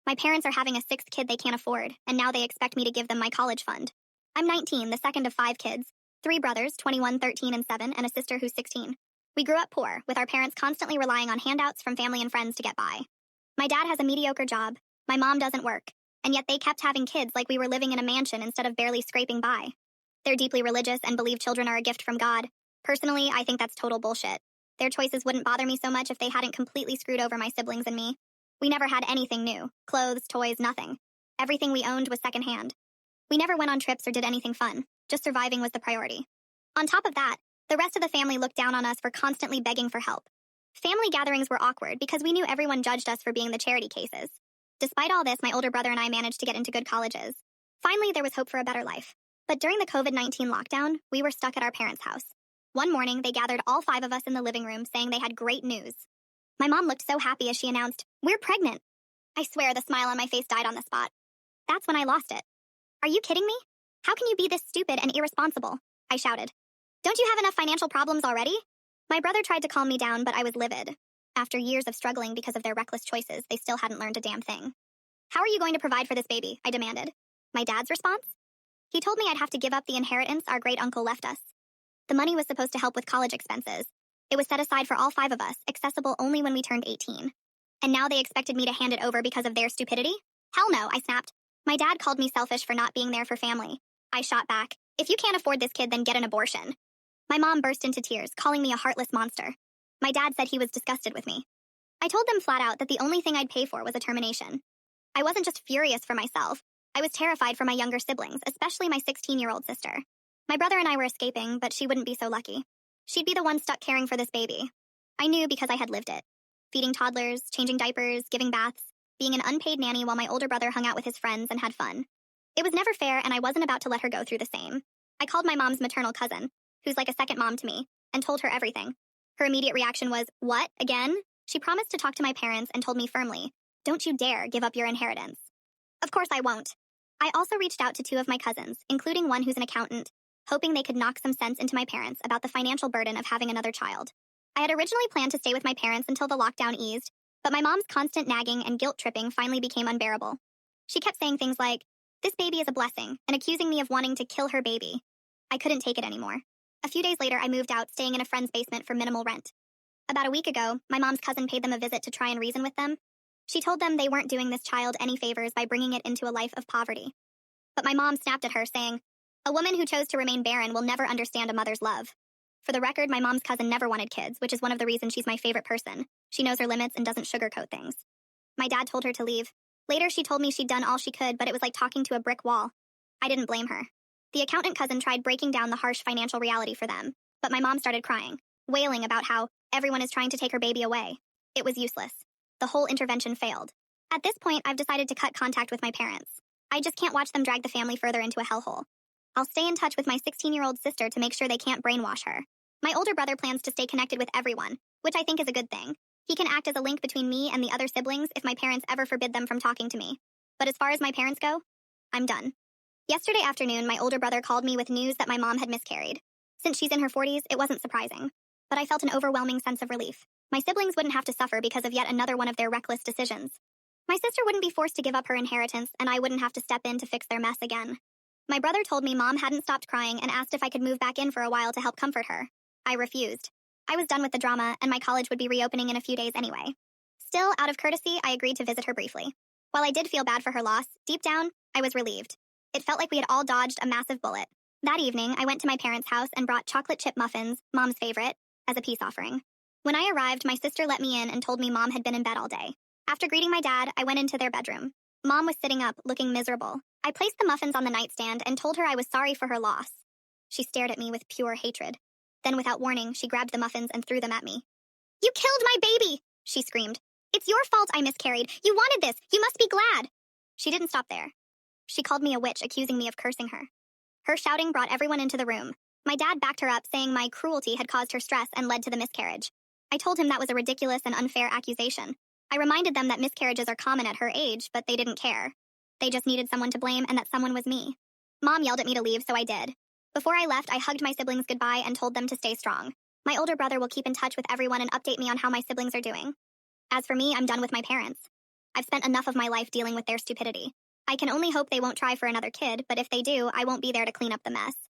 My parents are having a sixth kid they can't afford, and now they expect me to give them my college fund. I'm 19, the second of 5 kids, 3 brothers, 21, 13, and 7, and a sister who's 16. We grew up poor, with our parents constantly relying on handouts from family and friends to get by. My dad has a mediocre job, my mom doesn't work, and yet they kept having kids like we were living in a mansion instead of barely scraping by. They're deeply religious and believe children are a gift from God. Personally, I think that's total bullshit. Their choices wouldn't bother me so much if they hadn't completely screwed over my siblings and me. We never had anything new. Clothes, toys, nothing. Everything we owned was secondhand. We never went on trips or did anything fun. Just surviving was the priority. On top of that, the rest of the family looked down on us for constantly begging for help. Family gatherings were awkward because we knew everyone judged us for being the charity cases. Despite all this, my older brother and I managed to get into good colleges. Finally, there was hope for a better life. But during the COVID-19 lockdown, we were stuck at our parents' house. One morning, they gathered all 5 of us in the living room saying they had great news. My mom looked so happy as she announced, "We're pregnant." I swear the smile on my face died on the spot. That's when I lost it. "Are you kidding me? How can you be this stupid and irresponsible?" I shouted. "Don't you have enough financial problems already?" My brother tried to calm me down, but I was livid. After years of struggling because of their reckless choices, they still hadn't learned a damn thing. "How are you going to provide for this baby?" I demanded. My dad's response? He told me I'd have to give up the inheritance our great uncle left us. The money was supposed to help with college expenses. It was set aside for all 5 of us, accessible only when we turned 18. And now they expected me to hand it over because of their stupidity? Hell no, I snapped. My dad called me selfish for not being there for family. I shot back, "If you can't afford this kid, then get an abortion." My mom burst into tears, calling me a heartless monster. My dad said he was disgusted with me. I told them flat out that the only thing I'd pay for was a termination. I wasn't just furious for myself. I was terrified for my younger siblings, especially my 16-year-old sister. My brother and I were escaping, but she wouldn't be so lucky. She'd be the one stuck caring for this baby. I knew because I had lived it. Feeding toddlers, changing diapers, giving baths, being an unpaid nanny while my older brother hung out with his friends and had fun. It was never fair, and I wasn't about to let her go through the same. I called my mom's maternal cousin, who's like a second mom to me, and told her everything. Her immediate reaction was, "What, again?" She promised to talk to my parents and told me firmly, "Don't you dare give up your inheritance." Of course I won't. I also reached out to 2 of my cousins, including one who's an accountant, hoping they could knock some sense into my parents about the financial burden of having another child. I had originally planned to stay with my parents until the lockdown eased, but my mom's constant nagging and guilt-tripping finally became unbearable. She kept saying things like, "This baby is a blessing," and accusing me of wanting to kill her baby. I couldn't take it anymore. A few days later, I moved out, staying in a friend's basement for minimal rent. About a week ago, my mom's cousin paid them a visit to try and reason with them. She told them they weren't doing this child any favors by bringing it into a life of poverty. But my mom snapped at her, saying, "A woman who chose to remain barren will never understand a mother's love." For the record, my mom's cousin never wanted kids, which is one of the reasons she's my favorite person. She knows her limits and doesn't sugarcoat things. My dad told her to leave. Later, she told me she'd done all she could, but it was like talking to a brick wall. I didn't blame her. The accountant cousin tried breaking down the harsh financial reality for them, but my mom started crying, wailing about how everyone is trying to take her baby away. It was useless. The whole intervention failed. At this point, I've decided to cut contact with my parents. I just can't watch them drag the family further into a hellhole. I'll stay in touch with my 16-year-old sister to make sure they can't brainwash her. My older brother plans to stay connected with everyone, which I think is a good thing. He can act as a link between me and the other siblings if my parents ever forbid them from talking to me. But as far as my parents go, I'm done. Yesterday afternoon, my older brother called me with news that my mom had miscarried. Since she's in her 40s, it wasn't surprising. But I felt an overwhelming sense of relief. My siblings wouldn't have to suffer because of yet another one of their reckless decisions. My sister wouldn't be forced to give up her inheritance, and I wouldn't have to step in to fix their mess again. My brother told me mom hadn't stopped crying and asked if I could move back in for a while to help comfort her. I refused. I was done with the drama, and my college would be reopening in a few days anyway. Still, out of courtesy, I agreed to visit her briefly. While I did feel bad for her loss, deep down, I was relieved. It felt like we had all dodged a massive bullet. That evening, I went to my parents' house and brought chocolate chip muffins, mom's favorite, as a peace offering. When I arrived, my sister let me in and told me mom had been in bed all day. After greeting my dad, I went into their bedroom. Mom was sitting up, looking miserable. I placed the muffins on the nightstand and told her I was sorry for her loss. She stared at me with pure hatred. Then, without warning, she grabbed the muffins and threw them at me. "You killed my baby!" she screamed. "It's your fault I miscarried. You wanted this. You must be glad." She didn't stop there. She called me a witch, accusing me of cursing her. Her shouting brought everyone into the room. My dad backed her up, saying my cruelty had caused her stress and led to the miscarriage. I told him that was a ridiculous and unfair accusation. I reminded them that miscarriages are common at her age, but they didn't care. They just needed someone to blame, and that someone was me. Mom yelled at me to leave, so I did. Before I left, I hugged my siblings goodbye and told them to stay strong. My older brother will keep in touch with everyone and update me on how my siblings are doing. As for me, I'm done with my parents. I've spent enough of my life dealing with their stupidity. I can only hope they won't try for another kid, but if they do, I won't be there to clean up the mess.